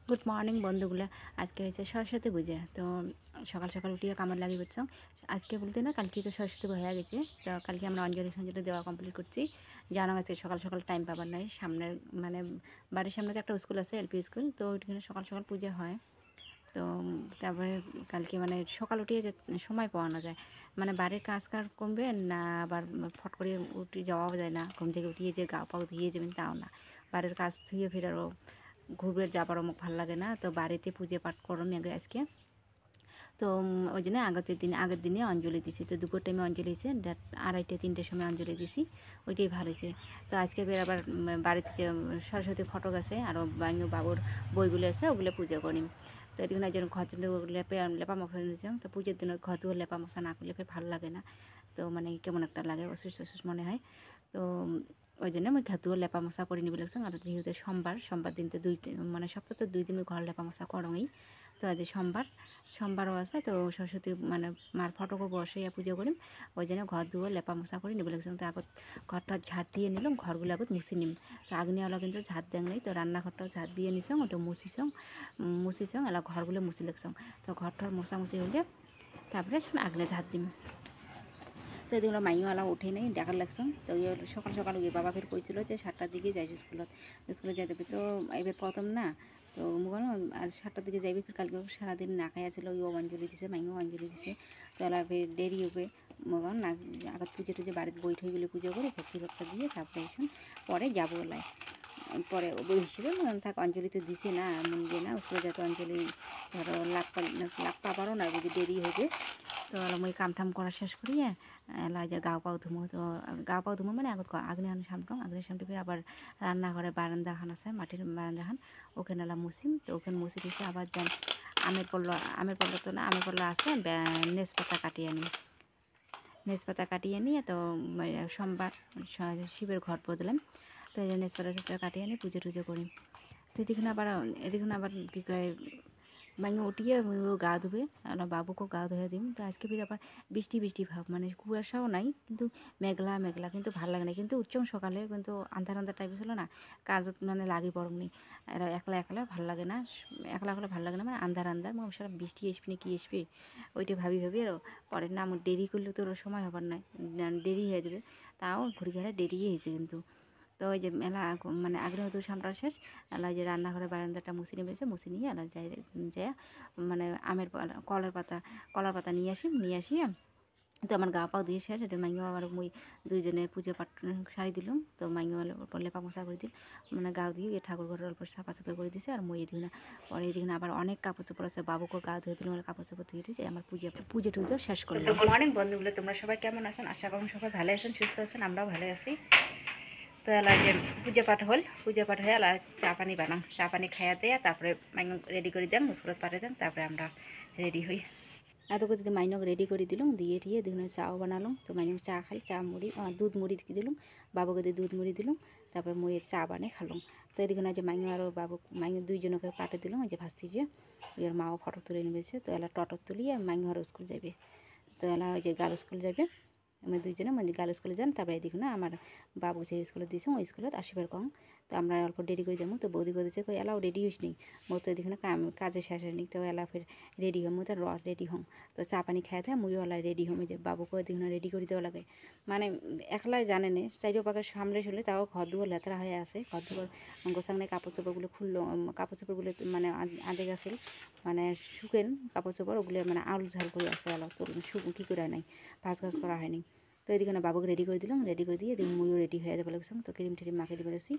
Good morning বন্ধুগুলা। আজকে হয়েছে সরস্বতী পূজা। তো সকাল সকাল উঠিয়ে কামড় লাগিয়ে করছাম। আজকে বলতে না, কালকে তো সরস্বতী হয়ে গেছে। তো কালকে আমরা অঞ্জলি সঞ্জলি দেওয়া কমপ্লিট করছি। জানা গেছে সকাল সকাল টাইম পাবার নাই। সামনের মানে বাড়ির সামনে তো একটা স্কুল আছে, এলপি স্কুল। তো ওইখানে সকাল সকাল পূজা হয়। তো তারপরে কালকে মানে সকাল উঠিয়ে যে সময় পাওয়ানো যায়, মানে বাড়ির কাজ কাজ কমবে না, আবার ফট করে উঠে যাওয়াও যায় না। ঘুম থেকে উঠিয়ে যে গা পাও ধুয়ে যাবেন তাও না, বাড়ির কাজ ধুয়ে ফেরারও ঘুরবে যাবার অমুক ভাল লাগে না। তো বাড়িতে পুজো পাঠ করো আগে আজকে। তো ওই জন্য আগের দিনে অঞ্জলি দিছি। তো দুপুর টাইমে অঞ্জলি দিয়েছে, 2:30-3টের সময় অঞ্জলি দিছি। ওইটাই ভালো হয়েছে। তো আজকে বের আবার বাড়িতে যে সরস্বতী ফটক আছে, আরও বাবুর বইগুলো আছে, ওগুলো পুজো করি। তো এদিকে একজন ঘর লেপা মশা দিয়েছে। তো পুজোর দিনে ঘর দুয়ার লেপা মশা না করলে ফের ভালো লাগে না। তো মানে কেমন একটা লাগে, অসুস্থ অসুস্থ মনে হয়। তো ওই জন্য আমি ঘর দুয়ার লেপা মশা করে নিবি লাগছে। আর যেহেতু সোমবার দিনতে মানে সপ্তাহে 2 দিন ঘর লেপা মশা করোই। তো আজ সোমবারও আছে। তো সরস্বতী মানে মার ফটকও বসে পুজো করিম। ওই জন্য ঘর দুয়ার লেপা মশা করে নিবি লাগছে। তো আগত ঘরটা ঝাড় দিয়ে নিলাম, ঘরগুলো আগত মুছি নিম। তো আগ্নেওয়ালা কিন্তু ঝাড় দেন নেই। তো রান্নাঘরটাও ঝাড় দিয়ে নিছং, ওটা মুছিছং এলা ঘরগুলো মুছি লাগছং। তো ঘরটার মোছামুছি হলে তারপরে আগলে ঝাড় দিম। তো এদিকে মাইওয়ালা উঠে নেই, ডাকার লাগছাম। তো সকাল সকাল বাবা ফের কইছিল যে 7টার দিকে যাইছে স্কুলে যাইতে হবে। তো এবার প্রথম না, তো বললাম আর 7টার দিকে যাইবে। ফের কালকে সারাদিন না খাইয়া ছিল, ওই অঞ্জলি দিছে, মাইও অঞ্জলি দিছে। তো এলা ফের দেরি হবে। মগন না আগত পুজো টুজো বাড়িতে বই ঠইগুলো পুজো করে ভক্তি ভক্তা দিয়ে তারপরে পরে যাবো এলাই। পরে বই হিসেবে থাক, অঞ্জলি তো দিছে না, মনে না স্কুলে যাতে অঞ্জলি ধরো লাভ পাবারও না, যদি দেরি হবে। তো মই কাম টাম করা শেষ করিয়ে এলা যে গা পাও ধুমো। তো গা পাও ধুমো মানে আগত আগ্নেয়ান সামটে ফের আবার রান্নাঘরে বারান্দাখান আছে, মাটির বারান্দাখান, ওখানে এলা মুছিম। তো ওখানে মুছি দিছে। আবার যান আমের পল্ল তো না, আমের পল্ল আছে, নেসপাতা কাটিয়ে নিয়ে তো সোমবার শিবের ঘর বদলাম। তো এই নেসপাতা কাটিয়ে নিয়ে পুজো টুজো করি। তো এদিকে আবার কী কয় উঠিয়ে ও গা ধুবে, আর বাবুকেও গা ধুয়ে দিম। তো আজকে ফির আবার বৃষ্টি বৃষ্টি ভাব, মানে কুয়াশাও নাই, কিন্তু মেঘলা মেঘলা, কিন্তু ভাল লাগে না। কিন্তু উচ্চং সকালে কিন্তু আন্ধার আন্ধার টাইপ ছিল না, কাজত মানে লাগি পড়নি। এরা একলা ভাল লাগে না, একলা ভাল লাগে না, মানে আন্ধার আন্ধার মনে সারা বৃষ্টি আসবি না কি আসবি, ওইটা ভাবি আর পরে না আমার দেরি করলে তো সময় হবার নয়, দেরি হয়ে যাবে। তাও ঘুরি ঘেরা দেরি হয়েছে কিন্তু। তো ওই যে মেলা মানে আগ্রহ তো সামটা শেষ। এলা যে রান্নাঘরের বারান্দাটা মুছে নেমেছে, মুছে নিয়ে এলা যাই মানে কলার পাতা নিয়ে আসি। তো আমার গা পাও দিয়ে শেষ। এটা মাইও আবার মুই দুইজনে পুজো পাঠ সারি দিলাম। তো মাইও লেপা মশা করে দিল, মানে গাও দিয়ে ঠাকুর ঘরের অল্প সাফা করে দিছে। আর মই এদিকে না পরে এদিকে না আবার অনেক কাপড় চোপড় আছে, বাবুকে গা ধুয়ে দিলাম, কাপড় চোপড় ধুয়ে দিয়েছে। আমার পুজো টুজো শেষ করলাম। অনেক বন্ধুগুলো, তোমরা সবাই কেমন আছেন? আশা করুন সবাই ভালো আছেন, সুস্থ আছেন, আমরাও ভালো আছি। তো এলা যে পুজো পাঠ হয়ে এলা চা পানি বানাম, চা পানি খাইয়া দেয়া তারপরে মাইনক রেডি করে দেন, স্কুলত পাঠিয়ে দেন, তারপরে আমরা রেডি হই। এত করে মাইনক রেডি করে দিলাম, দিয়ে দেখুন চাও বানালাম। তো মাইনক চা খাই, দুধ মুড়ি দিলাম, বাবুকে দিয়ে দুধ মুড়ি দিলাম। তারপরে মই চা বানিয়ে খালাম। তো এদিকে না যে মাইনু আর মাইনু দুইজনকে পাঠিয়ে দিলাম, ওই যে ভাস্তি যে ওর মাও ফটো তুলে নিয়েছে। তো এলা টটো তুলিয়ে মাইনু আর স্কুল যাবে। তো এলা ওই যে গার্ল স্কুল যাবে, আমি দুইজনে মানে গার্ল স্কুলে যান। তারপরে এদিকে না আমার বাবু যে স্কুলে দিয়েছে, ওই স্কুলত আসিবার কম। তো আমরা অল্প দেরি করে যাবো। তো বৌদি বলেছে কই এলাও রেডি হইস নি, মোর তো এদিকে না কাজে শেষ হয়নি। তো এলা ফের রেডি হম, তো রেডি হম। তো চা পানি খাইতে মুইও এলা রেডি হম, যে বাবুকে এদিকে রেডি করে দেওয়া লাগে। মানে একলাই জানে নে চাইরো পাকে সামলে শুনলে, তাও ঘর দুয়ার লেতরা হয়ে আছে, ঘর দুয়ার গোছাংনে কাপড় চোপড়গুলো খুললো, কাপড় চোপড়গুলো মানে আধে গেছিল, মানে শুকেন কাপড় চোপড় ওগুলো মানে আউল ঝাল করে আছে, আলো তো কী করে নাই, ভাজ ঘাজ করা হয়নি। তো এদিকে না বাবুকে রেডি করে দিলাম, রেডি করে দিয়ে এদিকে মুইও রেডি হয়ে যাবো লাগছিলাম। তো ক্রিম টিরিম মাখিয়ে দিবে লাগছি।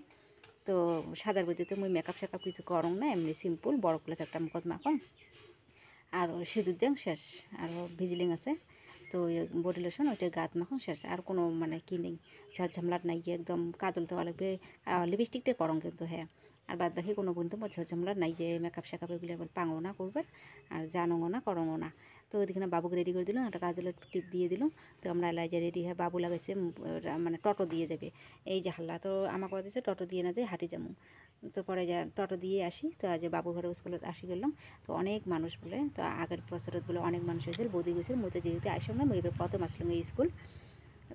তো সাজার বইতে মুই মেকআপ শেকআপ কিছু করং না, এমনি সিম্পল বড় প্লাস একটা মুখত মাখম, আর সিঁদুর দেন শেষ। আরও ভিজিলিং আছে, তো বডি লোশন ওইটা গাত মাখন শেষ। আর কোনো মানে কি নেই, ঝামেলাট নাই, গিয়ে একদম কাজল দেওয়া লাগবে, লিপস্টিকটা করং কিন্তু হ্যাঁ। আর বাদ বাকি কোনো পর্যন্ত ঝামেলাট নাই, যে মেকআপ শেকআপ এগুলো একবার পাঙো না করবার, আর জানও না করঙও না। তো ওইদিকে বাবুকে রেডি করে দিলাম, একটা কাজলের টিপ দিয়ে দিলাম। তো আমরা এলাইজা রেডি হয়ে বাবু লাগাইছে মানে টোটো দিয়ে যাবে, এই যে হাল্লা। তো আমাকে দিয়েছে টোটো দিয়ে না যাই হাঁটি যাবো। তো পরে যা টোটো দিয়ে আসি। তো আজ বাবু ঘরে স্কুলে আসি গেলাম। তো অনেক মানুষ বলে, তো আগের বছরত বলে অনেক মানুষ হয়েছিল, বৌদি গেছিল, মই তো যেহেতু আসলাম না, মই এবার প্রথম আসলাম এই স্কুল।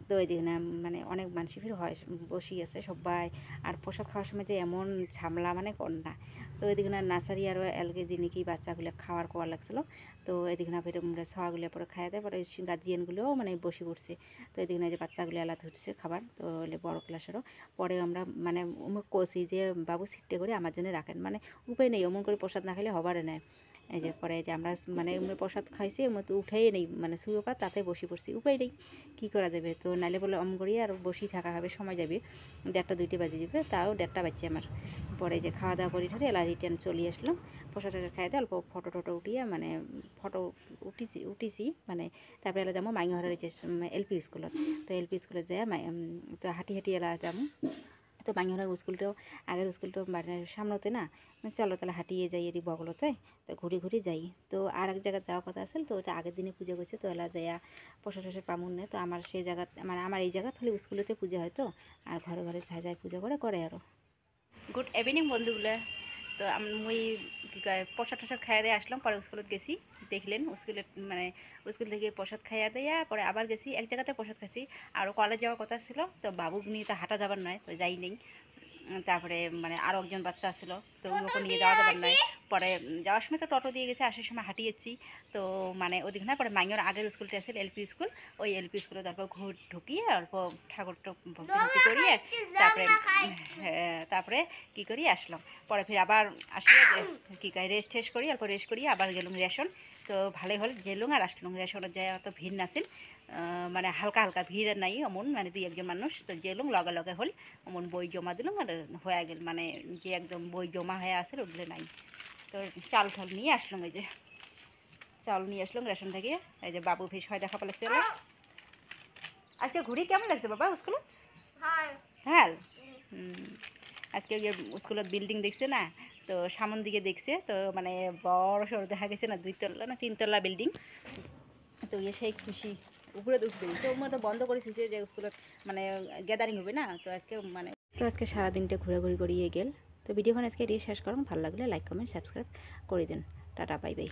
তো এই দিকে না মানে অনেক মানুষই ফির হয় বসি আছে সবাই। আর প্রসাদ খাওয়ার সময় যে এমন ঝামেলা মানে কর না, তো এদিকে না নার্সারি আর এলকেজি নাকি বাচ্চাগুলো খাওয়ার কোয়া লাগছিলো। তো এদিকে না ফের ছাওয়াগুলো পরে খাইয়া দেয়, পরে গার্জিয়ানগুলোও মানে বসে পড়ছে। তো এদিকে না যে বাচ্চাগুলো এলা ধরছে খাবার, তো হলে বড় ক্লাসেরও। পরে আমরা মানে কষি যে বাবু সিট্টে করে আমার জন্য রাখেন, মানে উপায় নেই, অমন করে প্রসাদ না খেলে হবারে নেয়। এই যে পরে যে আমরা মানে এমনি প্রসাদ খাইছি, এর মতো উঠেই নেই, মানে শুয়ে পা তাতে বসে পড়ছি, উপায় নেই, কী করা যাবে। তো নাইলে বলে অমন করিয়ে আর বসেই থাকা হবে, সময় যাবে, 1:30 2টা বাজে যাবে, তাও 1:30 বাজছে আমার। পরে যে খাওয়া দাওয়া করি ঠরে এলা রিটার্ন চলে আসলাম, প্রসাদ টসাদ খাইতে অল্প ফটো টটো উঠিয়ে মানে ফটো উঠিছি মানে। তারপরে এলা যাবো মাইঙহরের যে এলপি স্কুলত। তো এলপি স্কুলে যায় তো হাঁটি হাঁটি এলা যাবো। তো মাইঙহরের স্কুলটাও আগের স্কুলটাও মানে সামনেতে না, চলো তাহলে হাঁটিয়ে যাই এটি বগলতে, তো ঘুরে ঘুরে যাই। তো আর এক জায়গায় যাওয়ার কথা আছে, তো ওটা আগের দিনে পুজো করছে, তো এলা যাইয়া প্রসাদ টসাদ পামুন না। তো আমার সেই জায়গা মানে আমার এই জায়গা তাহলে স্কুলেতে পূজা হয়, তো আর ঘরে ঘরে যাই যাই পূজা করে আরও। গুড ইভিনিং বন্ধুগুলো। তো মুই কী কয় প্রসাদ টসাদ খাইয়া দিয়ে আসলাম, পরে স্কুলত গেছি, দেখলেন স্কুলে মানে স্কুল থেকে প্রসাদ খাইয়া দেয়া পরে আবার গেছি এক জায়গাতে প্রসাদ খাইছি। আরও কলেজ যাওয়ার কথা ছিল, তো বাবু নিয়ে তো হাঁটা যাবার নয়, তো যাই নেই। তারপরে মানে আরও একজন বাচ্চা আসছিলো, তো ওকে নিয়ে যাওয়া যাবার নয়। পরে যাওয়ার সময় তো টোটো দিয়ে গেছে, আসার সময় হাঁটিয়েছি। তো মানে ওদিকে না পরে মাইঙের আগের স্কুলটা আছে এলপি স্কুল, ওই এলপি স্কুলে তারপর ঢুকিয়ে অল্প ঠাকুর ভক্তি করিয়ে তারপরে তারপরে কী করি আসলাম। পরে ফির আবার আসলে কী কয় রেস্ট টেস্ট করি, অল্প রেস্ট করি, আবার গেলুম রেশন। তো ভালোই হল গেলুম আর আসলাম। রেশনের যায় অত ভিড় নাছিল, মানে হালকা হালকা ভিড় নাই অমন, মানে 2-1 মানুষ। তো গেলুম লগে লগে হল অমন বই জমা দিলাম আর হয়ে গেল, মানে যে একদম বই জমা হয়ে আসে ওগুলো নাই। তো চাল ঠাল নিয়ে আসলাম, এই যে চাল নিয়ে আসলাম রেশন থেকে। এই যে বাবু ভীষ হয় দেখা পালাচ্ছে। আজকে ঘুরি কেমন লাগছে বাবা স্কুলে? হ্যাঁ। আজকে ওই স্কুলত বিল্ডিং দেখছে না, তো সামন দিকে দেখছে, তো মানে বড় সড়ো দেখা গেছে না, 2 তলা না 3 তলা বিল্ডিং। তো সেই খুশি উপরে উঠবে, তো তো বন্ধ করে দিয়েছে যে স্কুলত মানে গ্যাদারিং হবে না। তো আজকে সারাদিনটা ঘোরাঘুরি করিয়ে গেল। তো ভিডিওখানে আজকে এটি শেষ করুন, ভালো লাগলে লাইক কমেন্ট সাবস্ক্রাইব করে দিন। Tata bye bye.